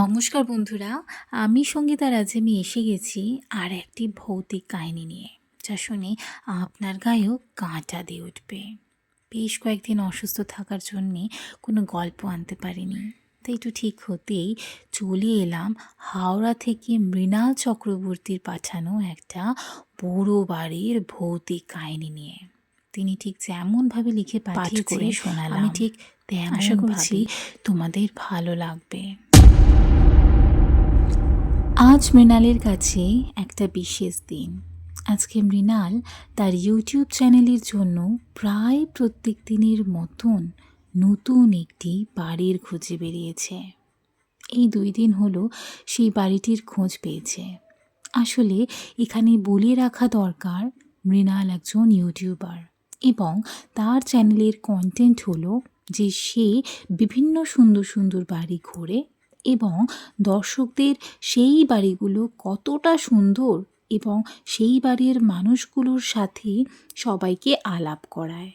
নমস্কার বন্ধুরা, আমি সঙ্গীতা রাজে আমি এসে গেছি আর একটি ভৌতিক কাহিনী নিয়ে, যা শুনে আপনার গায়েও কাঁটা দিয়ে উঠবে। বেশ কয়েকদিন অসুস্থ থাকার জন্যে কোনো গল্প আনতে পারিনি, তাই একটু ঠিক হতেই চলে এলাম হাওড়া থেকে মৃণাল চক্রবর্তীর পাঠানো একটা বড় বাড়ির ভৌতিক কাহিনী নিয়ে। তিনি ঠিক যেমনভাবে লিখে পাঠিয়েছে শোনালাম, আমি ঠিক তেমন আশা করছি তোমাদের ভালো লাগবে। আজ মৃণালের কাছে একটা বিশেষ দিন। আজকে মৃণাল তার ইউটিউব চ্যানেলের জন্য প্রায় প্রত্যেক দিনের মতন নতুন একটি বাড়ির খোঁজে বেরিয়েছে। এই 2 দিন হলো সেই বাড়িটির খোঁজ পেয়েছে। আসলে এখানে বলে রাখা দরকার, মৃণাল একজন ইউটিউবার এবং তার চ্যানেলের কন্টেন্ট হলো যে সে বিভিন্ন সুন্দর সুন্দর বাড়ি ঘোরে এবং দর্শকদের সেই বাড়িগুলো কতটা সুন্দর এবং সেই বাড়ির মানুষগুলোর সাথে সবাইকে আলাপ করায়।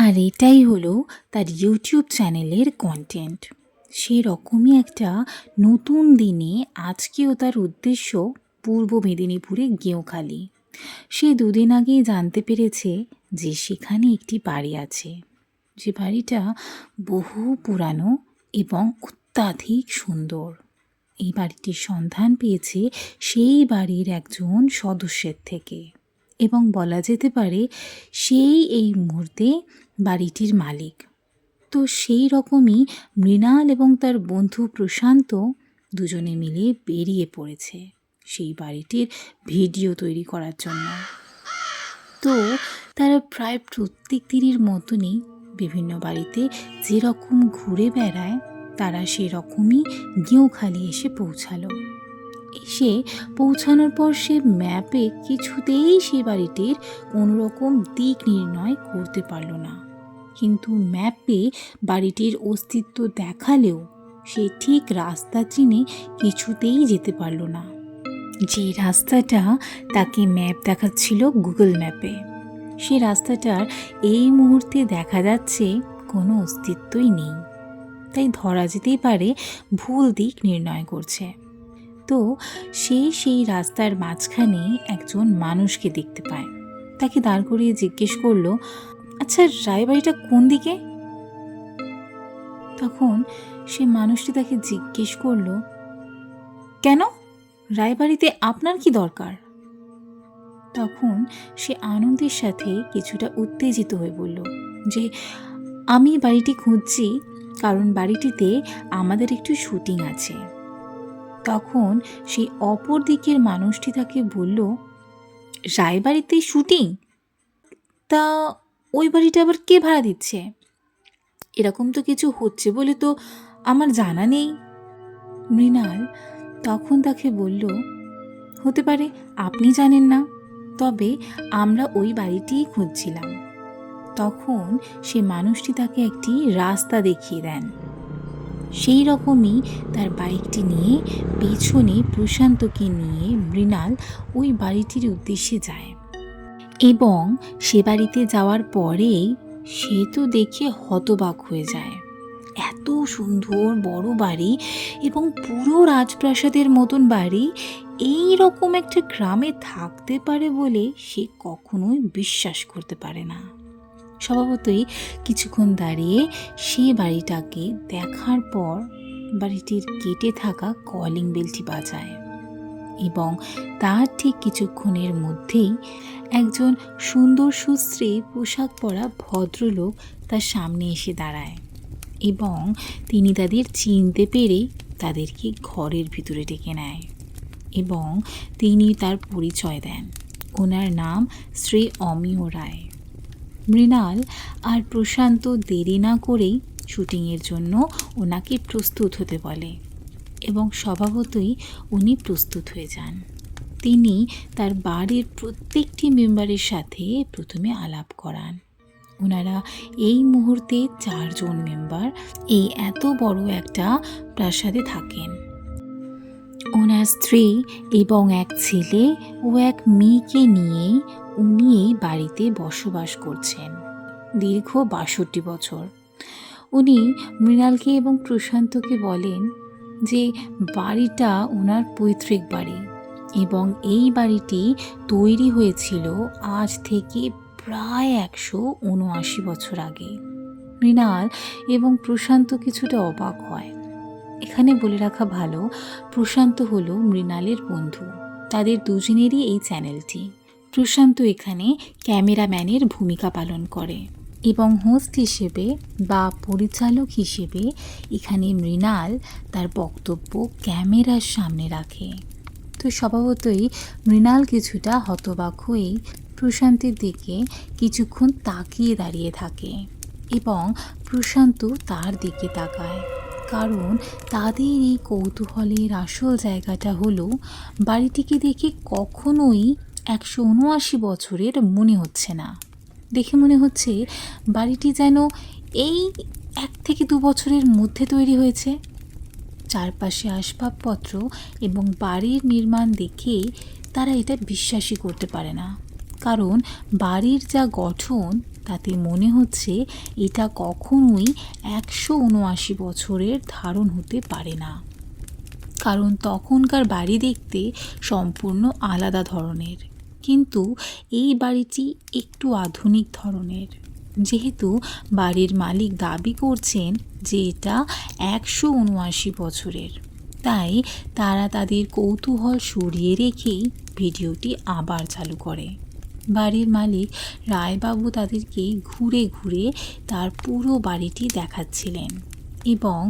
আর এটাই হলো তার ইউটিউব চ্যানেলের কন্টেন্ট। সেরকমই একটা নতুন দিনে আজকেও তার উদ্দেশ্য পূর্ব মেদিনীপুরে গেঁওখালি। সে 2 দিন আগেই জানতে পেরেছে যে সেখানে একটি বাড়ি আছে, যে বাড়িটা বহু পুরানো এবং অত্যাধিক সুন্দর। এই বাড়িটির সন্ধান পেয়েছে সেই বাড়ির একজন সদস্যের থেকে এবং বলা যেতে পারে সেই এই মুহূর্তে বাড়িটির মালিক। তো সেই রকমই মৃণাল এবং তার বন্ধু প্রশান্ত দুজনে মিলে বেরিয়ে পড়েছে সেই বাড়িটির ভিডিও তৈরি করার জন্য। তো তারা প্রায় প্রত্যেক দিনের মতনই বিভিন্ন বাড়িতে যেরকম ঘুরে বেড়ায় তারা সেরকমই গেঁওখালি এসে পৌঁছালো। এসে পৌঁছানোর পর সে ম্যাপে কিছুতেই সে বাড়িটির কোনো রকম দিক নির্ণয় করতে পারল না, কিন্তু ম্যাপে বাড়িটির অস্তিত্ব দেখালেও সে ঠিক রাস্তা চিনে কিছুতেই যেতে পারল না। যে রাস্তাটা তাকে ম্যাপ দেখাচ্ছিল গুগল ম্যাপে, সে রাস্তাটার এই মুহূর্তে দেখা যাচ্ছে কোনো অস্তিত্বই নেই। তাই ধরা যেতেই পারে ভুল দিক নির্ণয় করছে। তো সেই রাস্তার মাঝখানে একজন মানুষকে দেখতে পায়। তাকে দাঁড় করিয়ে জিজ্ঞেস করলো, আচ্ছা রায়বাড়িটা কোন দিকে? তখন সে মানুষটি তাকে জিজ্ঞেস করলো, কেন, রায়বাড়িতে আপনার কি দরকার? তখন সে আনন্দের সাথে কিছুটা উত্তেজিত হয়ে বলল যে আমি বাড়িটি খুঁজছি, কারণ বাড়িটিতে আমাদের একটু শুটিং আছে। তখন সেই অপর দিকের মানুষটি তাকে বলল, রায়বাড়িতে শুটিং? তা ওই বাড়িটা আবার কে ভাড়া দিচ্ছে? এরকম তো কিছু হচ্ছে বলে তো আমার জানা নেই। মৃণাল তখন তাকে বলল, হতে পারে আপনি জানেন না, তবে আমরা ওই বাড়িটিই খুঁজছিলাম। তখন সে মানুষটি তাকে একটি রাস্তা দেখিয়ে দেন। সেই রকমই তার বাইকটি নিয়ে পেছনে প্রশান্তকে নিয়ে মৃণাল ওই বাড়িটির উদ্দেশ্যে যায় এবং সে বাড়িতে যাওয়ার পরেই সে তো দেখে হতবাক হয়ে যায়। এত সুন্দর বড় বাড়ি এবং পুরো রাজপ্রাসাদের মতন বাড়ি এই রকম একটা গ্রামে থাকতে পারে বলে সে কখনোই বিশ্বাস করতে পারে না। স্বভাবতই কিছুক্ষণ দাঁড়িয়ে সে বাড়িটাকে দেখার পর বাড়িটির গেটে থাকা কলিং বেলটি বাজায় এবং তার ঠিক কিছুক্ষণের মধ্যেই একজন সুন্দর সুশ্রী পোশাক পরা ভদ্রলোক তার সামনে এসে দাঁড়ায় এবং তিনি তাদের চিনতে পেরে তাদেরকে ঘরের ভিতরে ডেকে নেয় এবং তিনি তার পরিচয় দেন। ওনার নাম শ্রী অমিয় রায়। মৃণাল আর প্রশান্ত দেরি না করেই শুটিংয়ের জন্য ওনাকে প্রস্তুত হতে বলে এবং স্বভাবতই উনি প্রস্তুত হয়ে যান। তিনি তার বাড়ির প্রত্যেকটি মেম্বারের সাথে প্রথমে আলাপ করান। ওনারা এই মুহূর্তে 4 জন মেম্বার এই এত বড় একটা প্রাসাদে থাকেন। ওনার স্ত্রী এবং এক ছেলে ও এক মেয়েকে নিয়ে উনি এই বাড়িতে বসবাস করছেন দীর্ঘ 62 বছর। উনি মৃণালকে এবং প্রশান্তকে বলেন যে বাড়িটা ওনার পৈতৃক বাড়ি এবং এই বাড়িটি তৈরি হয়েছিল আজ থেকে প্রায় 179 বছর আগে। মৃণাল এবং প্রশান্ত কিছুটা অবাক হয়। এখানে বলে রাখা ভালো, প্রশান্ত হলো মৃণালের বন্ধু। তাদের দুজনেরই এই চ্যানেলটি। প্রশান্ত এখানে ক্যামেরাম্যানের ভূমিকা পালন করে এবং হোস্ট হিসেবে বা পরিচালক হিসেবে এখানে মৃণাল তার বক্তব্য ক্যামেরার সামনে রাখে। তো স্বভাবতই মৃণাল কিছুটা হতবাক হয়ে প্রশান্তের দিকে কিছুক্ষণ তাকিয়ে দাঁড়িয়ে থাকে এবং প্রশান্ত তার দিকে তাকায়, কারণ তাদের এই কৌতূহলের আসল জায়গাটা হলো বাড়িটিকে দেখে কখনোই 179 বছরের মনে হচ্ছে না। দেখে মনে হচ্ছে বাড়িটি যেন এই 1 থেকে 2 বছরের মধ্যে তৈরি হয়েছে। চারপাশে আসবাবপত্র এবং বাড়ির নির্মাণ দেখে তারা এটা বিশ্বাসই করতে পারে না, কারণ বাড়ির যা গঠন তাতে মনে হচ্ছে এটা কখনোই 179 বছরের ধারণ হতে পারে না, কারণ তখনকার বাড়ি দেখতে সম্পূর্ণ আলাদা ধরনের। কিন্তু এই বাড়িটি একটু আধুনিক ধরনের, যেহেতু বাড়ির মালিক দাবি করছেন যে এটা 179 বছরের, তাই তারা তাদের কৌতূহল সরিয়ে রেখেই ভিডিওটি আবার চালু করে। বাড়ির মালিক রায়বাবু তাদেরকে ঘুরে ঘুরে তার পুরো বাড়িটি দেখাচ্ছিলেন এবং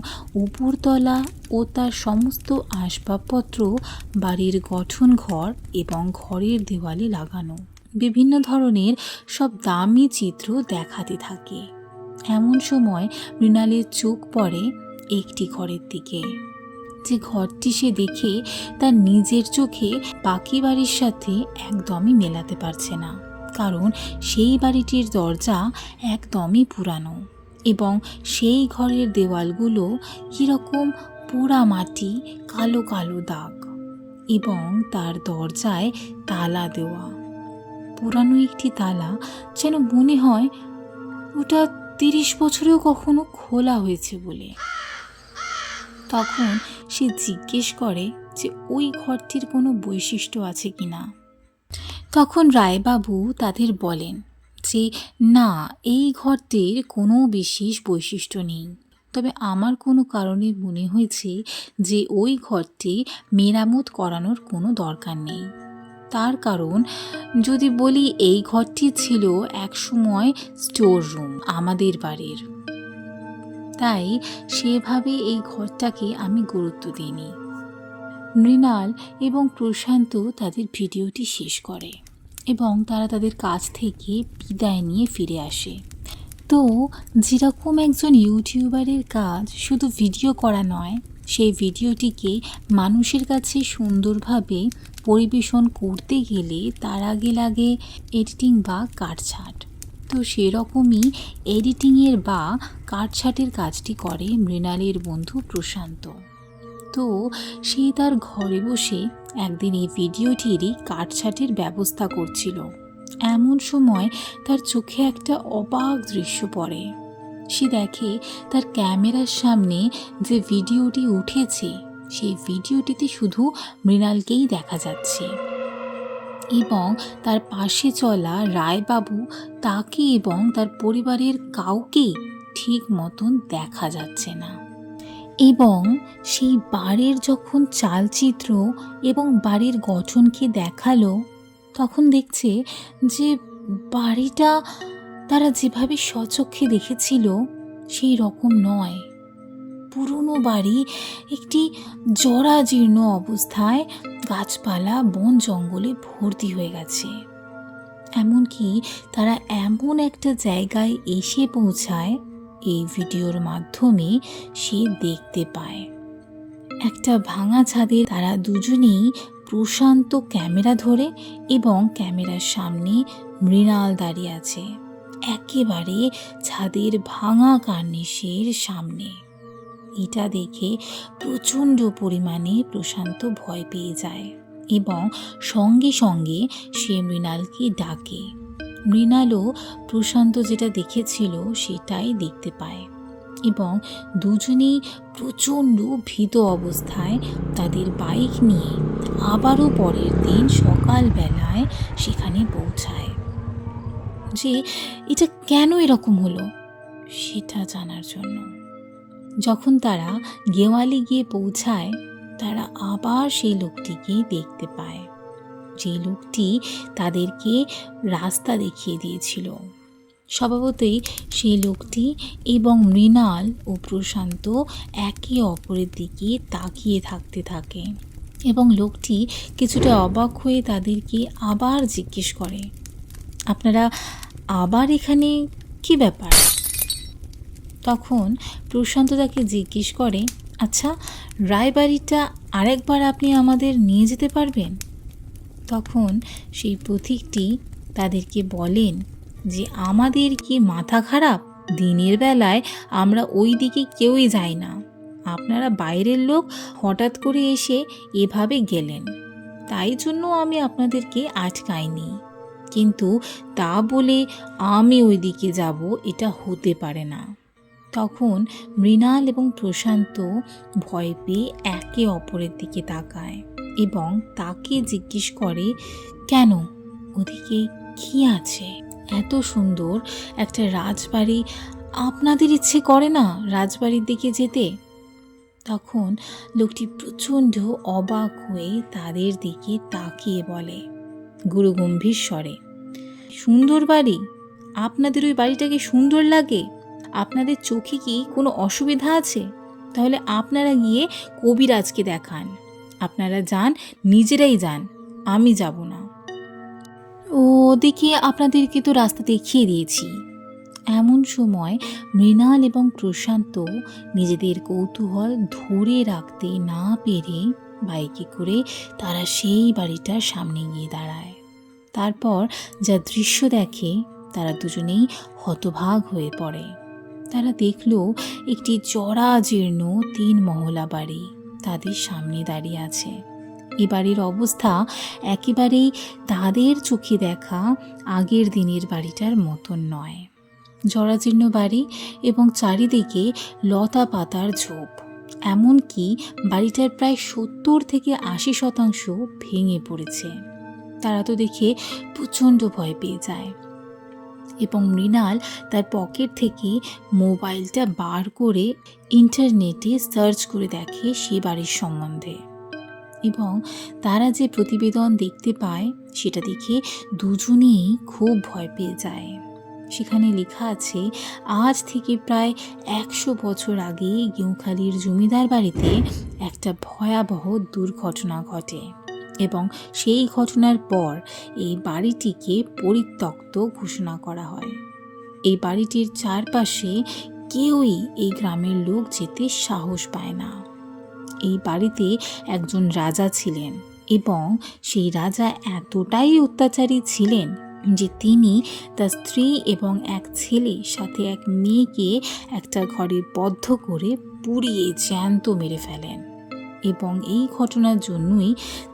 উপরতলা ও তার সমস্ত আসবাবপত্র বাড়ির গঠন ঘর এবং ঘরের দেওয়ালে লাগানো বিভিন্ন ধরনের সব দামি চিত্র দেখাতে থাকে। এমন সময় মৃণালের চোখ পড়ে একটি ঘরের দিকে, যে ঘরটি সে দেখে তার নিজের চোখে বাকি বাড়ির সাথে একদমই মেলাতে পারছে না, কারণ সেই বাড়িটির দরজা একদমই পুরানো এবং সেই ঘরের দেওয়ালগুলো কীরকম পোড়া মাটি, কালো কালো দাগ এবং তার দরজায় তালা দেওয়া। পুরানো একটি তালা, যেন মনে হয় ওটা 30 বছরেও কখনো খোলা হয়েছে বলে। তখন সে জিজ্ঞেস করে যে ওই ঘরটির কোনো বৈশিষ্ট্য আছে কিনা। তখন রায়বাবু তাদের বলেন যে না, এই ঘরটির কোনো বিশেষ বৈশিষ্ট্য নেই, তবে আমার কোনো কারণে মনে হয়েছে যে ওই ঘরটি মেরামত করানোর কোনো দরকার নেই। তার কারণ যদি বলি, এই ঘরটি ছিল একসময় স্টোর রুম আমাদের বাড়ির, তাই সেভাবে এই ঘরটাকে আমি গুরুত্ব দিইনি। মৃণাল এবং প্রশান্ত তাদের ভিডিওটি শেষ করে এবং তারা তাদের কাজ থেকে বিদায় নিয়ে ফিরে আসে। তো যেরকম একজন ইউটিউবারের কাজ শুধু ভিডিও করা নয়, সেই ভিডিওটিকে মানুষের কাছে সুন্দরভাবে পরিবেশন করতে গেলে তার আগে লাগে এডিটিং বা কাটছাঁট। তো সেরকমই এডিটিংয়ের বা কাটছাঁটের কাজটি করে মৃণালের বন্ধু প্রশান্ত। তো সে তার ঘরে বসে একদিন এই ভিডিওটিরই কাটছাঁটের ব্যবস্থা করছিল। এমন সময় তার চোখে একটা অবাক দৃশ্য পড়ে। সে দেখে তার ক্যামেরার সামনে যে ভিডিওটি উঠেছে সেই ভিডিওটিতে শুধু মৃণালকেই দেখা যাচ্ছে এবং তার পাশে চলা রায়বাবু তাকে এবং তার পরিবারের কাউকেই ঠিক মতন দেখা যাচ্ছে না। এবং সেই বাড়ির যখন চালচিত্র এবং বাড়ির গঠনকে দেখালো, তখন দেখছে যে বাড়িটা তারা যেভাবে স্বচক্ষে দেখেছিল সেই রকম নয়। পুরনো বাড়ি একটি জরাজীর্ণ অবস্থায়, গাছপালা বন জঙ্গলে ভর্তি হয়ে গেছে। এমনকি তারা এমন একটা জায়গায় এসে পৌঁছায় এই ভিডিওর মাধ্যমে সে দেখতে পায়। একটা ভাঙা ছাদে তারা দুজনেই প্রশান্ত ক্যামেরা ধরে এবং ক্যামেরার সামনে মৃণাল দাঁড়িয়ে আছে একেবারে ছাদের ভাঙা কার্নিশের সামনে। এটা দেখে প্রচণ্ড পরিমাণে প্রশান্ত ভয় পেয়ে যায় এবং সঙ্গে সঙ্গে সে মৃণালকে ডাকে। মৃণালও প্রশান্ত যেটা দেখেছিল সেটাই দেখতে পায়। এবং দুজনেই প্রচণ্ড ভীত অবস্থায় তাদের বাইক নিয়ে আবারও পরের দিন সকালবেলায় সেখানে পৌঁছায়। যে এটা কেন এরকম হলো সেটা জানার জন্য। যখন তারা গেওয়ালি গিয়ে পৌঁছায়, তারা আবার সেই লোকটিকে দেখতে পায়, যে লোকটি তাদেরকে রাস্তা দেখিয়ে দিয়েছিল। স্বভাবতই সেই লোকটি এবং মৃণাল ও প্রশান্ত একে অপরের দিকে তাকিয়ে থাকতে থাকে এবং লোকটি কিছুটা অবাক হয়ে তাদেরকে আবার জিজ্ঞেস করে, আপনারা আবার এখানে কি ব্যাপার? তখন প্রশান্ত তাকে জিজ্ঞেস করে, আচ্ছা, রায়বাড়িটা আরেকবার আপনি আমাদের নিয়ে যেতে পারবেন? তখন সেই পথিকটি তাদেরকে বলেন যে আমাদের কি মাথা খারাপ? দিনের বেলায় আমরা ওই দিকে কেউই যাই না। আপনারা বাইরের লোক, হঠাৎ করে এসে এভাবে গেলেন, তাই জন্য আমি আপনাদেরকে আটকাইনি। কিন্তু তা বলে আমি ওই দিকে যাব, এটা হতে পারে না। তখন মৃণাল এবং প্রশান্ত ভয় পেয়ে একে অপরের দিকে তাকায় এবং তাকে জিজ্ঞেস করে, কেন, ওদিকে কি আছে? এত সুন্দর একটা রাজবাড়ি, আপনাদের ইচ্ছে করে না রাজবাড়ির দিকে যেতে? তখন লোকটি প্রচণ্ড অবাক হয়ে তাদের দিকে তাকিয়ে বলে গুরুগম্ভীর স্বরে, সুন্দর বাড়ি? আপনাদের ওই বাড়িটাকে সুন্দর লাগে? আপনাদের চোখে কি কোনো অসুবিধা আছে? তাহলে আপনারা গিয়ে কবিরাজকে দেখান। আপনারা যান, নিজেরাই যান, আমি যাব না। ওদিকে আপনাদেরকে তো রাস্তা দেখিয়ে দিয়েছি। এমন সময় মৃণাল এবং প্রশান্ত নিজেদের কৌতূহল ধরে রাখতে না পেরে বাইকে করে তারা সেই বাড়িটার সামনে গিয়ে দাঁড়ায়। তারপর যা দৃশ্য দেখে, তারা দুজনেই হতভাগ হয়ে পড়ে। তারা দেখল একটি জরাজীর্ণ 3 মহলা বাড়ি তাদের সামনে দাঁড়িয়ে আছে। এ বাড়ির অবস্থা একেবারেই তাদের চোখে দেখা আগের দিনের বাড়িটার মতন নয়। জরাজীর্ণ বাড়ি এবং চারিদিকে লতা পাতার ঝোপ, এমনকি বাড়িটার প্রায় 70-80% ভেঙে পড়েছে। তারা তো দেখে প্রচণ্ড ভয় পেয়ে যায় এবং মৃণাল তার পকেট থেকে মোবাইলটা বার করে ইন্টারনেটে সার্চ করে দেখে সে বাড়ির সম্বন্ধে এবং তারা যে প্রতিবেদন দেখতে পায় সেটা দেখে দুজনেই খুব ভয় পেয়ে যায়। সেখানে লেখা আছে, আজ থেকে প্রায় 100 বছর আগে গেঁওখালির জমিদার বাড়িতে একটা ভয়াবহ দুর্ঘটনা ঘটে এবং সেই ঘটনার পর এই বাড়িটিকে পরিত্যক্ত ঘোষণা করা হয়। এই বাড়িটির চারপাশে কেউই এই গ্রামের লোক যেতে সাহস পায় না। এই বাড়িতে একজন রাজা ছিলেন এবং সেই রাজা এতটাই অত্যাচারী ছিলেন যে তিনি তার স্ত্রী এবং এক ছেলের সাথে এক মেয়েকে একটা ঘরে বদ্ধ করে পুড়িয়ে জ্যান্ত মেরে ফেলেন এবং এই ঘটনার জন্যই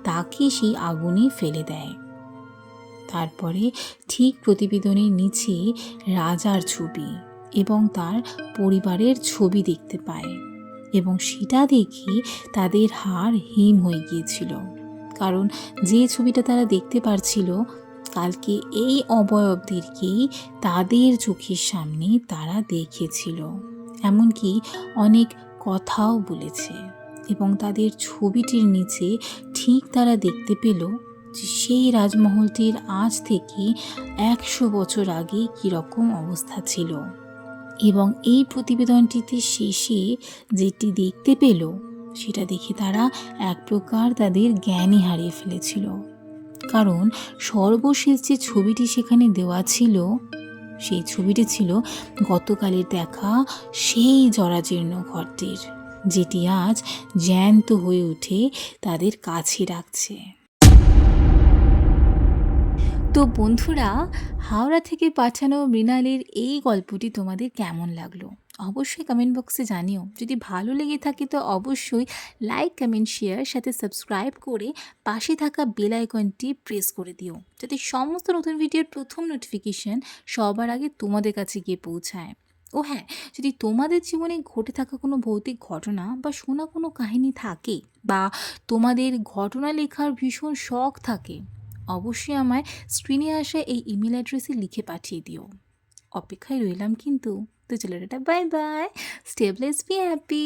তাকে সেই আগুনে ফেলে দেয়। তারপরে ঠিক প্রতিবেদনের নিচে রাজার ছবি এবং তার পরিবারের ছবি দেখতে পায় এবং সেটা দেখে তাদের হাড় হিম হয়ে গিয়েছিল, কারণ যে ছবিটা তারা দেখতে পারছিল, কালকে এই অবয়বদেরকেই তাদের চোখের সামনে তারা দেখেছিল, এমনকি অনেক কথাও বলেছে এবং তাদের ছবিটির নিচে ঠিক তারা দেখতে পেল যে সেই রাজমহলটির আজ থেকে 100 বছর আগে কীরকম অবস্থা ছিল। এবং এই প্রতিবেদনটিতে শেষে যেটি দেখতে পেল সেটা দেখে তারা এক প্রকার তাদের জ্ঞানই হারিয়ে ফেলেছিল, কারণ সর্বশেষ যে ছবিটি সেখানে দেওয়া ছিল সেই ছবিটি ছিল গতকালের দেখা সেই জরাজীর্ণ ঘরটির, যেটি আজ জ্যান্ত হয়ে উঠে তাদের কাছে রাখছে। তো বন্ধুরা, হাওড়া থেকে পাঠানো মৃণালের এই গল্পটি তোমাদের কেমন লাগলো অবশ্যই কমেন্ট বক্সে জানিও। যদি ভালো লেগে থাকে তো অবশ্যই লাইক, কমেন্ট, শেয়ার, সাথে সাবস্ক্রাইব করে পাশে থাকা বেল আইকনটি প্রেস করে দিও, যাতে সমস্ত নতুন ভিডিওর প্রথম নোটিফিকেশন সবার আগে তোমাদের কাছে গিয়ে পৌঁছায়। ও হ্যাঁ, যদি তোমাদের জীবনে ঘটে থাকা কোনো ভৌতিক ঘটনা বা শোনা কোনো কাহিনী থাকে, বা তোমাদের ঘটনা লেখার ভীষণ শখ থাকে, অবশ্যই আমায় স্ক্রিনে আসা এই ইমেল অ্যাড্রেসে লিখে পাঠিয়ে দিও। অপেক্ষায় রইলাম কিন্তু। তো চলো tata, bye bye, stay blessed, be happy.